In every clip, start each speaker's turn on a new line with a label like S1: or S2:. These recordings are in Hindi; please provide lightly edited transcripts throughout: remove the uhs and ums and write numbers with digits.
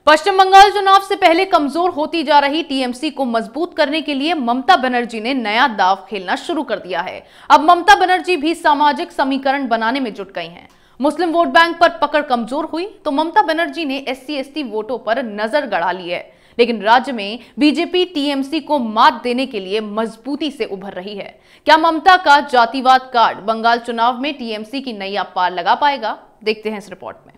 S1: पश्चिम बंगाल चुनाव से पहले कमजोर होती जा रही टीएमसी को मजबूत करने के लिए ममता बनर्जी ने नया दांव खेलना शुरू कर दिया है। अब ममता बनर्जी भी सामाजिक समीकरण बनाने में जुट गई हैं। मुस्लिम वोट बैंक पर पकड़ कमजोर हुई तो ममता बनर्जी ने SC/ST वोटों पर नजर गड़ा ली है, लेकिन राज्य में बीजेपी टीएमसी को मात देने के लिए मजबूती से उभर रही है। क्या ममता का जातिवाद कार्ड बंगाल चुनाव में टीएमसी की नैया पार लगा पाएगा? देखते हैं इस रिपोर्ट में।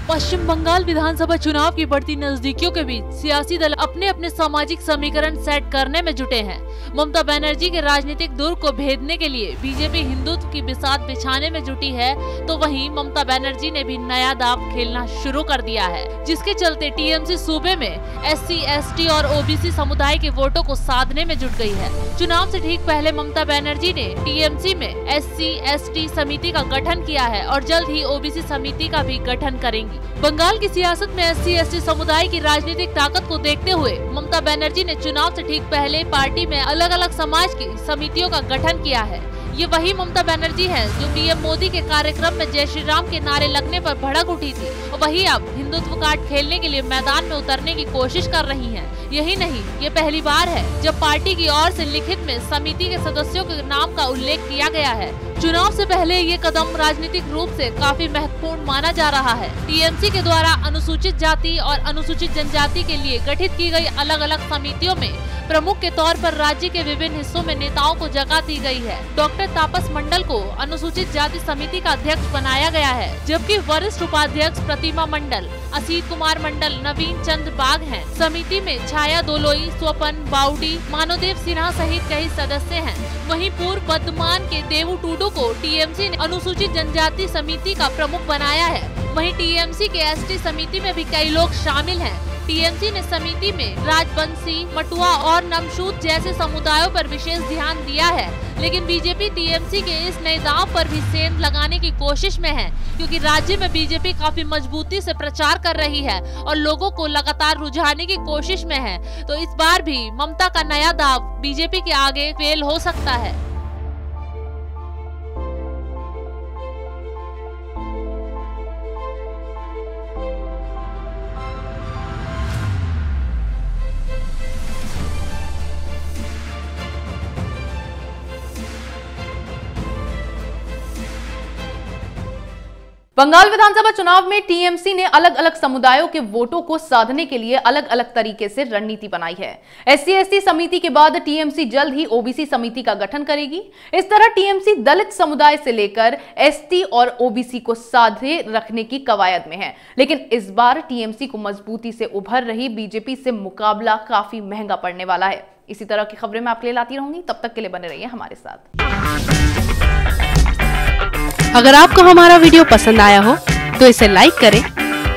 S2: पश्चिम बंगाल विधानसभा चुनाव की बढ़ती नजदीकियों के बीच सियासी दल अपने अपने सामाजिक समीकरण सेट करने में जुटे हैं। ममता बनर्जी के राजनीतिक दुर्ग को भेदने के लिए बीजेपी हिंदुत्व की बिसात बिछाने में जुटी है, तो वहीं ममता बनर्जी ने भी नया दांव खेलना शुरू कर दिया है, जिसके चलते टीएमसी सूबे में SC/ST और OBC समुदाय के वोटों को साधने में जुट गई है। चुनाव से ठीक पहले ममता बनर्जी ने टीएमसी में SC/ST समिति का गठन किया है और जल्द ही OBC समिति का भी गठन करेंगी। बंगाल की सियासत में SC/ST समुदाय की राजनीतिक ताकत को देखते हुए ममता बनर्जी ने चुनाव से ठीक पहले पार्टी में अलग अलग समाज की समितियों का गठन किया है। ये वही ममता बनर्जी है जो PM मोदी के कार्यक्रम में जय श्री राम के नारे लगने पर भड़क उठी थी और वही अब हिंदुत्व कार्ड खेलने के लिए मैदान में उतरने की कोशिश कर रही हैं। यही नहीं, ये पहली बार है जब पार्टी की ओर से लिखित में समिति के सदस्यों के नाम का उल्लेख किया गया है। चुनाव से पहले ये कदम राजनीतिक रूप से काफी महत्वपूर्ण माना जा रहा है। टीएमसी के द्वारा अनुसूचित जाति और अनुसूचित जनजाति के लिए गठित की गई अलग अलग समितियों में प्रमुख के तौर पर राज्य के विभिन्न हिस्सों में नेताओं को जगह दी गई है। डॉक्टर तापस मंडल को अनुसूचित जाति समिति का अध्यक्ष बनाया गया है, जबकि वरिष्ठ उपाध्यक्ष प्रतिमा मंडल, असीत कुमार मंडल, नवीन चंद्र बाग हैं। समिति में छाया दोलोई, स्वपन बाउडी, मानवदेव सिन्हा सहित कई सदस्य हैं। वहीं पूर्व वर्धमान के देवू टूडू को टीएमसी ने अनुसूचित जनजाति समिति का प्रमुख बनाया है। वहीं टीएमसी के ST समिति में भी कई लोग शामिल हैं। टीएमसी ने समिति में राजबंशी, मटुआ और नमशूद जैसे समुदायों पर विशेष ध्यान दिया है, लेकिन बीजेपी टीएमसी के इस नए दांव पर भी सेंध लगाने की कोशिश में है, क्योंकि राज्य में बीजेपी काफी मजबूती से प्रचार कर रही है और लोगों को लगातार रुझाने की कोशिश में है। तो इस बार भी ममता का नया दांव बीजेपी के आगे फेल हो सकता है।
S1: बंगाल विधानसभा चुनाव में टीएमसी ने अलग अलग समुदायों के वोटों को साधने के लिए अलग अलग तरीके से रणनीति बनाई है। SC/ST समिति के बाद टीएमसी जल्द ही OBC समिति का गठन करेगी। इस तरह टीएमसी दलित समुदाय से लेकर ST और OBC को साधे रखने की कवायद में है, लेकिन इस बार टीएमसी को मजबूती से उभर रही बीजेपी से मुकाबला काफी महंगा पड़ने वाला है। इसी तरह की खबरें मैं आपके लिए लाती रहूंगी, तब तक के लिए बने रहिए हमारे साथ।
S3: अगर आपको हमारा वीडियो पसंद आया हो तो इसे लाइक करें,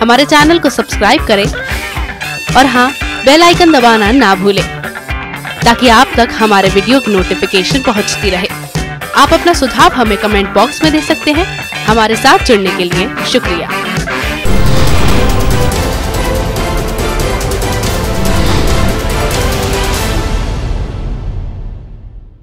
S3: हमारे चैनल को सब्सक्राइब करें और हाँ, बेल आइकन दबाना ना भूलें ताकि आप तक हमारे वीडियो की नोटिफिकेशन पहुंचती रहे। आप अपना सुझाव हमें कमेंट बॉक्स में दे सकते हैं। हमारे साथ जुड़ने के लिए शुक्रिया।